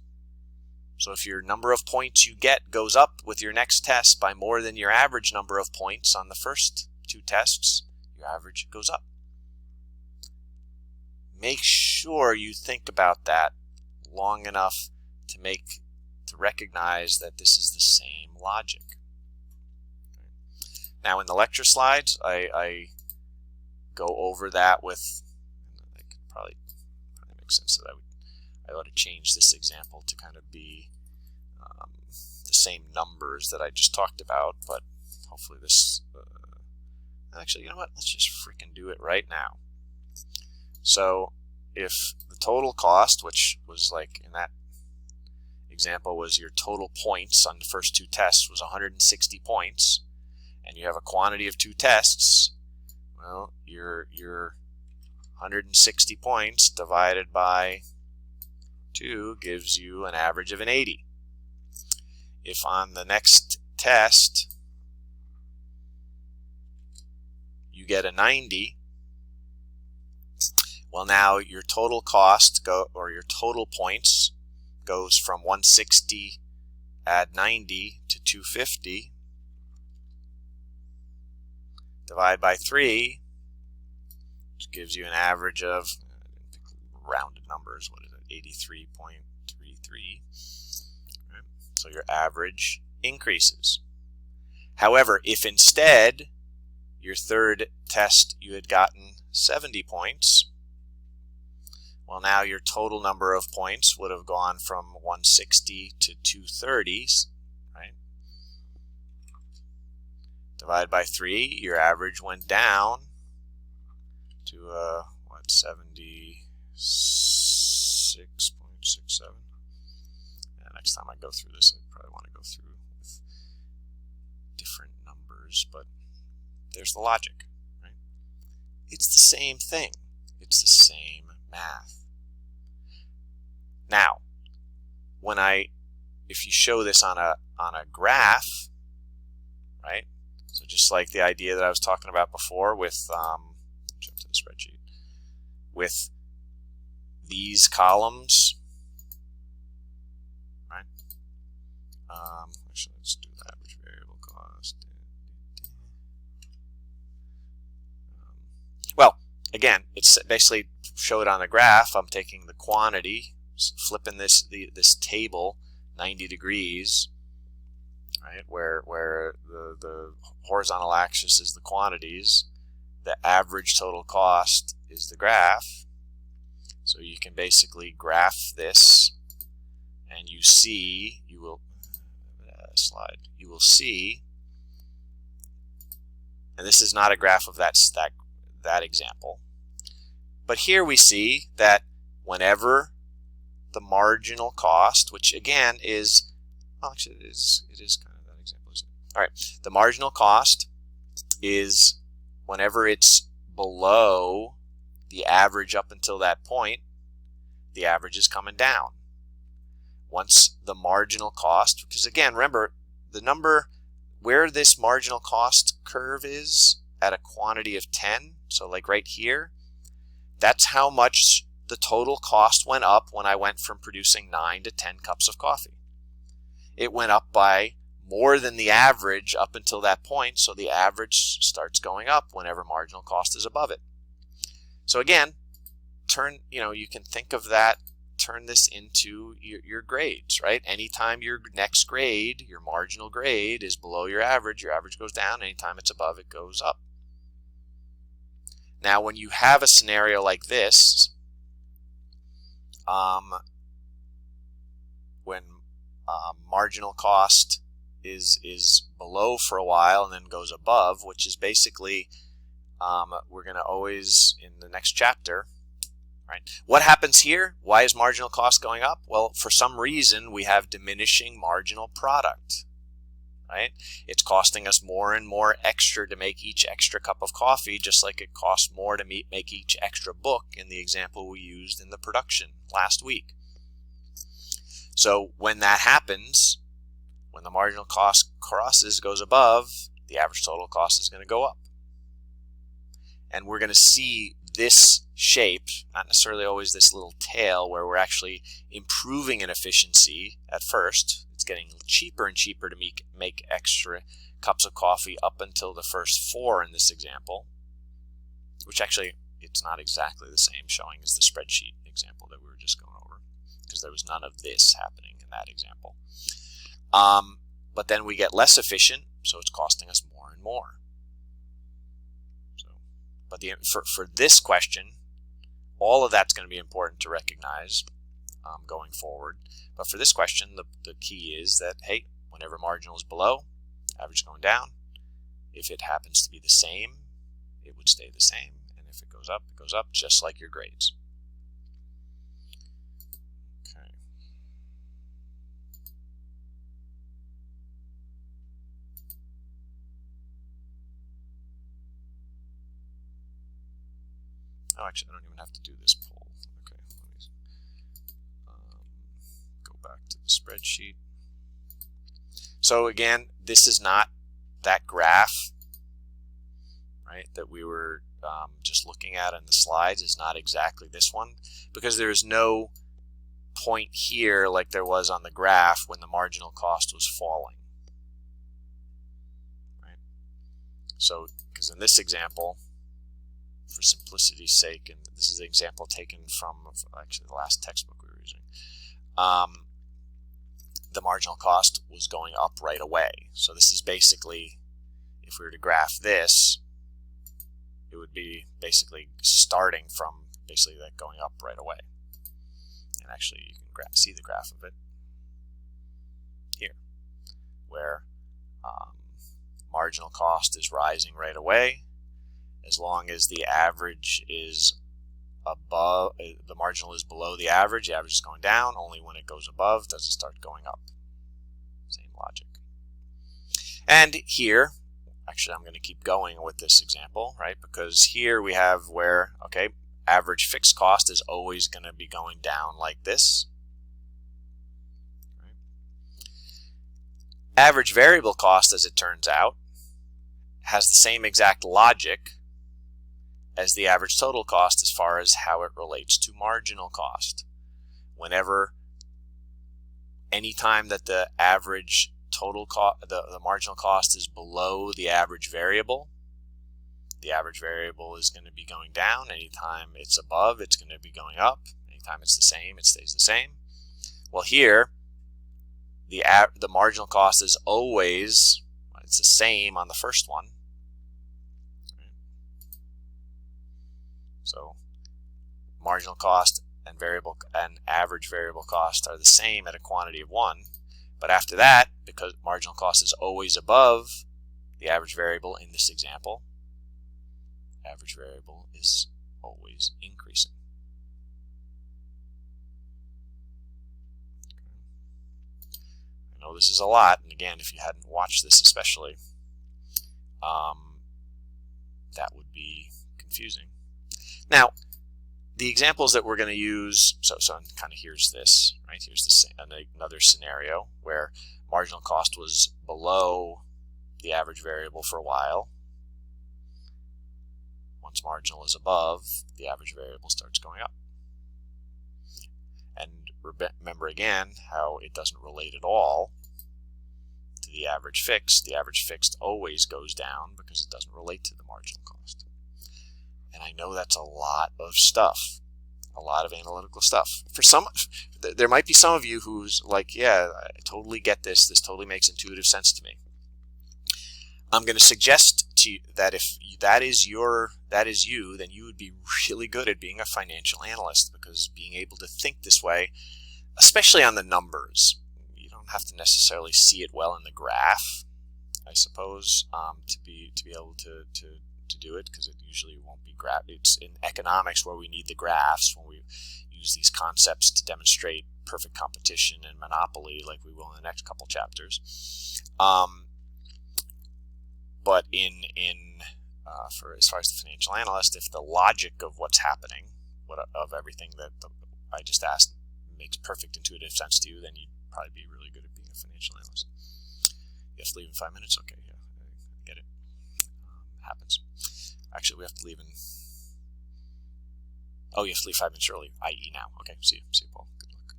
So if your number of points you get goes up with your next test by more than your average number of points on the first 2 tests, your average goes up. Make sure you think about that long enough to recognize that this is the same logic. Now in the lecture slides, I go over that with, it could probably make sense that I ought to change this example to kind of be the same numbers that I just talked about, but hopefully this, actually, you know what, let's just freaking do it right now. So if the total cost, which was like in that example was your total points on the first 2 tests was 160 points, and you have a quantity of 2 tests, well, your 160 points divided by 2 gives you an average of an 80. If on the next test you get a 90, well, now your total cost or your total points goes from 160 add 90 to 250. Divide by 3, which gives you an average of, rounded numbers, what is it, 83.33. Right? So your average increases. However, if instead your 3rd test you had gotten 70 points, well, now your total number of points would have gone from 160 to 230, right? Divide by 3, your average went down to, 76.67. Next time I go through this, I probably want to go through with different numbers, but there's the logic, right? It's the same thing. It's the same math. Now, if you show this on a graph, right? So just like the idea that I was talking about before with, jump to the spreadsheet, with these columns, right? Actually, let's do the average variable cost. Well, again, it's basically showed on the graph. I'm taking the quantity, flipping this table 90 degrees, right, where the horizontal axis is the quantities, the average total cost is the graph. So you can basically graph this, and you will see, and this is not a graph of that example, but here we see that whenever the marginal cost, which again is, well, actually it is kind of that example, isn't it? All right, the marginal cost is whenever it's below the average up until that point, the average is coming down. Once the marginal cost, because again, remember the number where this marginal cost curve is at a quantity of 10, so like right here, that's how much the total cost went up when I went from producing 9 to 10 cups of coffee. It went up by more than the average up until that point, so the average starts going up whenever marginal cost is above it. So again, you can think of that, turn this into your grades, right? Anytime your next grade, your marginal grade, is below your average goes down. Anytime it's above, it goes up. Now, when you have a scenario like this, when marginal cost is below for a while and then goes above, which is basically, we're going to always, in the next chapter, right? What happens here? Why is marginal cost going up? Well, for some reason, we have diminishing marginal product, right? It's costing us more and more extra to make each extra cup of coffee, just like it costs more to make each extra book in the example we used in the production last week. So when that happens, when the marginal cost goes above, the average total cost is going to go up. And we're going to see this shape, not necessarily always this little tail where we're actually improving in efficiency at first. It's getting cheaper and cheaper to make extra cups of coffee up until the first 4 in this example, which actually it's not exactly the same showing as the spreadsheet example that we were just going over, because there was none of this happening in that example. But then we get less efficient, so it's costing us more and more. But for this question, all of that's going to be important to recognize going forward. But for this question, the key is that, hey, whenever marginal is below, average is going down. If it happens to be the same, it would stay the same. And if it goes up, just like your grades. Okay. Oh, actually, I don't even have to do this poll. Okay, let me go back to the spreadsheet. So again, this is not that graph, right, that we were just looking at in the slides. Is not exactly this one, because there is no point here like there was on the graph when the marginal cost was falling. Right? So, because in this example, for simplicity's sake, and this is an example taken from actually the last textbook we were using, the marginal cost was going up right away. So this is basically, if we were to graph this, it would be basically starting from basically that going up right away. And actually you can see the graph of it here, where marginal cost is rising right away. As long as the average is above, the marginal is below the average is going down. Only when it goes above does it start going up. Same logic. And here, actually I'm going to keep going with this example, right? Because here we have where, okay, average fixed cost is always going to be going down like this. Right? Average variable cost, as it turns out, has the same exact logic as the average total cost as far as how it relates to marginal cost. Anytime that the average total cost, the marginal cost is below the average variable is going to be going down. Anytime it's above, it's going to be going up. Anytime it's the same, it stays the same. Well, here, the marginal cost is always, it's the same on the first one. So marginal cost and average variable cost are the same at a quantity of 1. But after that, because marginal cost is always above the average variable in this example, average variable is always increasing. I know this is a lot, and again, if you hadn't watched this especially, that would be confusing. Now, the examples that we're going to use, so kind of here's this, right? Here's another scenario where marginal cost was below the average variable for a while. Once marginal is above, the average variable starts going up. remember again how it doesn't relate at all to the average fixed. The average fixed always goes down because it doesn't relate to the marginal cost. And I know that's a lot of stuff, a lot of analytical stuff. For some, there might be some of you who's like, yeah, I totally get this. This totally makes intuitive sense to me. I'm going to suggest to you that if that is you, then you would be really good at being a financial analyst, because being able to think this way, especially on the numbers, you don't have to necessarily see it well in the graph, I suppose, to be able to do it, because it usually won't be graph. It's in economics where we need the graphs when we use these concepts to demonstrate perfect competition and monopoly, like we will in the next couple chapters. But for as far as the financial analyst, if the logic of what's happening, of everything that I just asked, makes perfect intuitive sense to you, then you'd probably be really good at being a financial analyst. You have to leave in 5 minutes? Okay, yeah, I get it. Happens. Actually, we have to leave in... Oh, you have to leave 5 minutes early, i.e. now. Okay, see you, Paul. Good luck.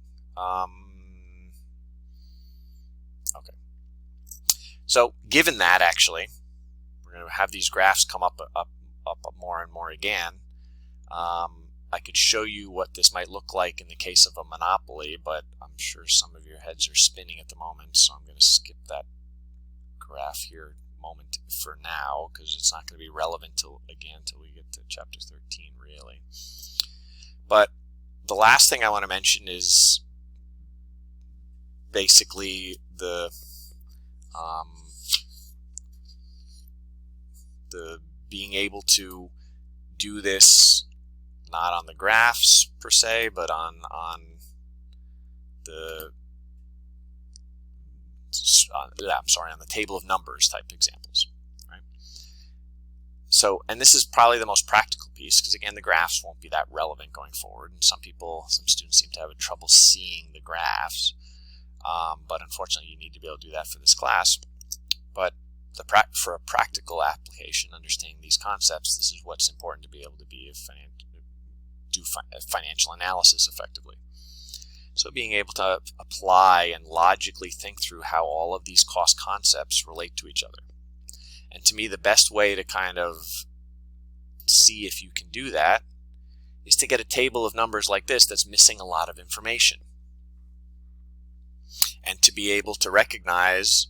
Okay. So, given that, actually, we're going to have these graphs come up more and more again. I could show you what this might look like in the case of a monopoly, but I'm sure some of your heads are spinning at the moment, so I'm going to skip that graph here moment for now, because it's not going to be relevant till we get to chapter 13, really. But the last thing I want to mention is basically the being able to do this not on the graphs per se, but on the on the table of numbers type examples, right? So, and this is probably the most practical piece, because again, the graphs won't be that relevant going forward, and some students seem to have trouble seeing the graphs, but unfortunately you need to be able to do that for this class. But for a practical application, understanding these concepts, this is what's important to be able to do financial analysis effectively. So being able to apply and logically think through how all of these cost concepts relate to each other. And to me, the best way to kind of see if you can do that is to get a table of numbers like this that's missing a lot of information. And to be able to recognize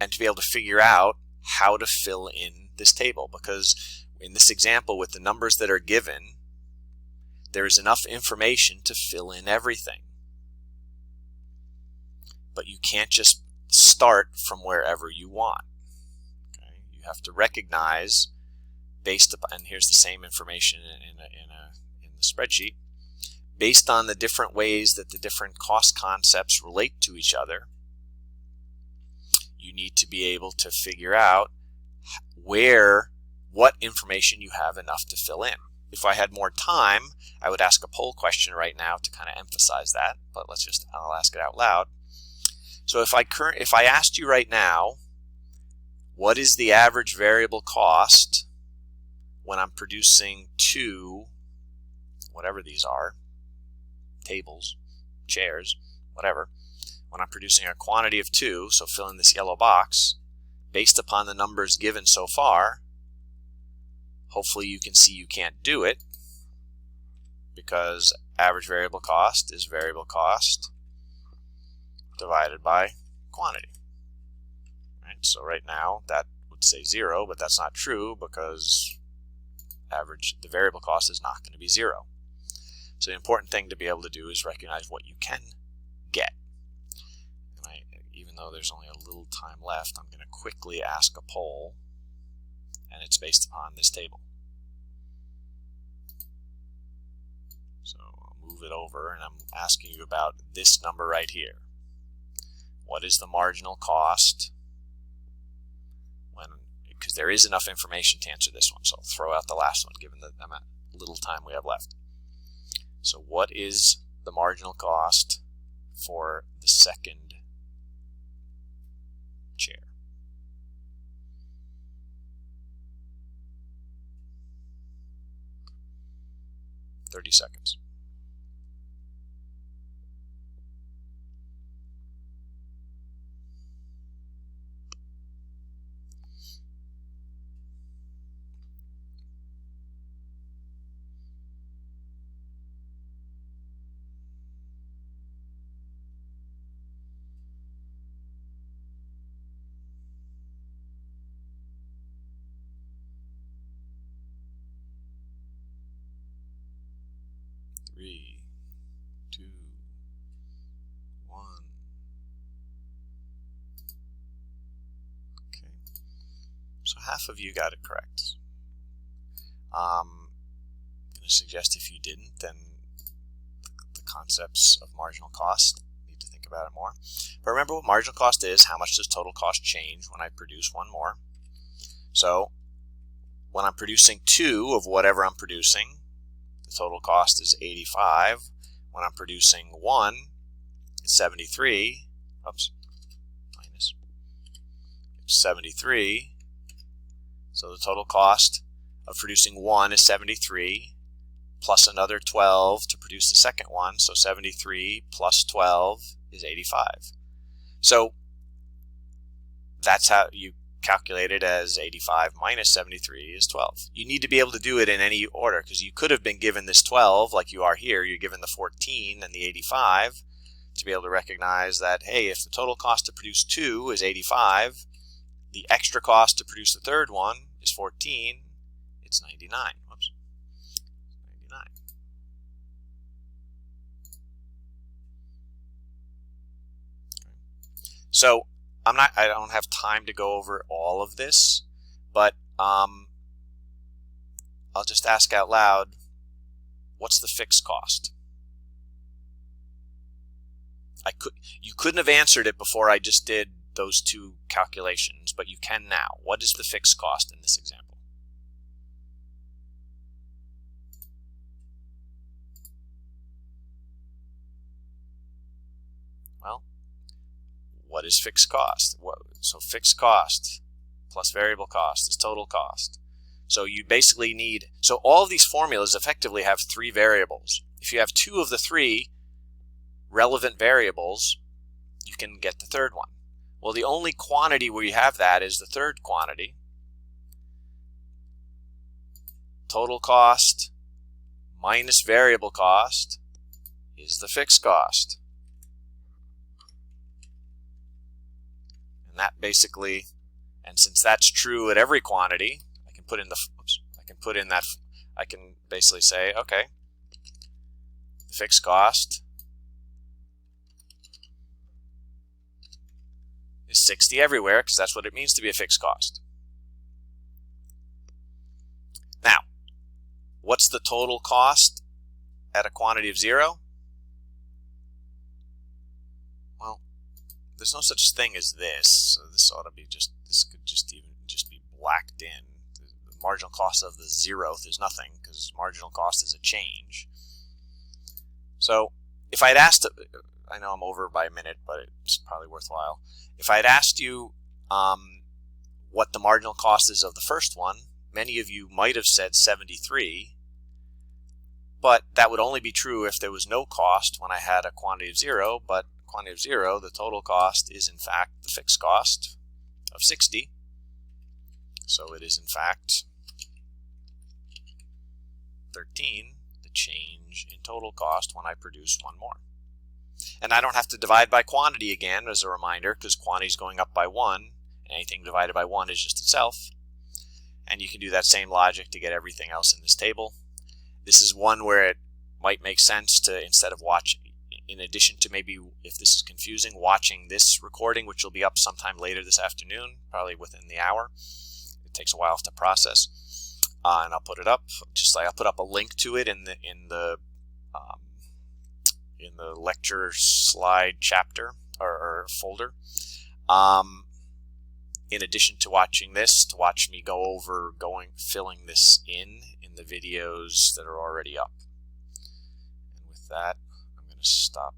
and to be able to figure out how to fill in this table. Because in this example, with the numbers that are given, there is enough information to fill in everything. But you can't just start from wherever you want. Okay? You have to recognize, based upon, and here's the same information in the spreadsheet, based on the different ways that the different cost concepts relate to each other, you need to be able to figure out what information you have enough to fill in. If I had more time, I would ask a poll question right now to kind of emphasize that, but I'll ask it out loud. So if I asked you right now, what is the average variable cost when I'm producing two, whatever these are, tables, chairs, whatever, when I'm producing a quantity of 2, so fill in this yellow box, based upon the numbers given so far, hopefully you can see you can't do it, because average variable cost is variable cost divided by quantity. Right? So right now that would say 0, but that's not true, because the variable cost is not going to be 0. So the important thing to be able to do is recognize what you can get. And even though there's only a little time left, I'm going to quickly ask a poll, and it's based upon this table. So I'll move it over, and I'm asking you about this number right here. What is the marginal cost because there is enough information to answer this one, so I'll throw out the last one given the little time we have left. So what is the marginal cost for the second chair? $30 seconds. 3, 2, 1. Okay. So half of you got it correct. I'm going to suggest if you didn't, then the concepts of marginal cost, need to think about it more. But remember what marginal cost is. How much does total cost change when I produce one more? So when I'm producing 2 of whatever I'm producing, the total cost is 85. When I'm producing 1, it's 73. Oops, minus. It's 73. So the total cost of producing 1 is 73, plus another 12 to produce the second one. So 73 plus 12 is 85. So that's how you calculate it, as 85 minus 73 is 12. You need to be able to do it in any order, because you could have been given this 12 like you are here. You're given the 14 and the 85 to be able to recognize that, hey, if the total cost to produce 2 is 85, the extra cost to produce the third one is 14, it's 99. Whoops. 99. Okay. So I don't have time to go over all of this, but I'll just ask out loud, what's the fixed cost? You couldn't have answered it before I just did those 2 calculations, but you can now. What is the fixed cost in this example? Well, what is fixed cost? So fixed cost plus variable cost is total cost. So you basically need, so all of these formulas effectively have 3 variables. If you have 2 of the 3 relevant variables, you can get the third one. Well, the only quantity where you have that is the third quantity. Total cost minus variable cost is the fixed cost. And that basically, and since that's true at every quantity, I can put in I can basically say, okay, the fixed cost is 60 everywhere, because that's what it means to be a fixed cost. Now, what's the total cost at a quantity of 0? Well, there's no such thing as this, so this ought to be this could just be blacked in. The marginal cost of the 0th is nothing, because marginal cost is a change. So if I'd asked, I know I'm over by a minute, but it's probably worthwhile. If I'd asked you what the marginal cost is of the first one, many of you might have said 73, but that would only be true if there was no cost when I had a quantity of 0, but quantity of 0, the total cost is in fact the fixed cost of 60. So it is in fact 13, the change in total cost when I produce one more. And I don't have to divide by quantity again as a reminder, because quantity is going up by 1. Anything divided by 1 is just itself. And you can do that same logic to get everything else in this table. This is one where it might make sense to, instead of watching, in addition to maybe, if this is confusing, watching this recording, which will be up sometime later this afternoon, probably within the hour. It takes a while to process. And I'll put it up, just like I'll put up a link to it in the lecture slide chapter or folder. In addition to watching this, to watch me go over filling this in the videos that are already up. And with that, I'm going to stop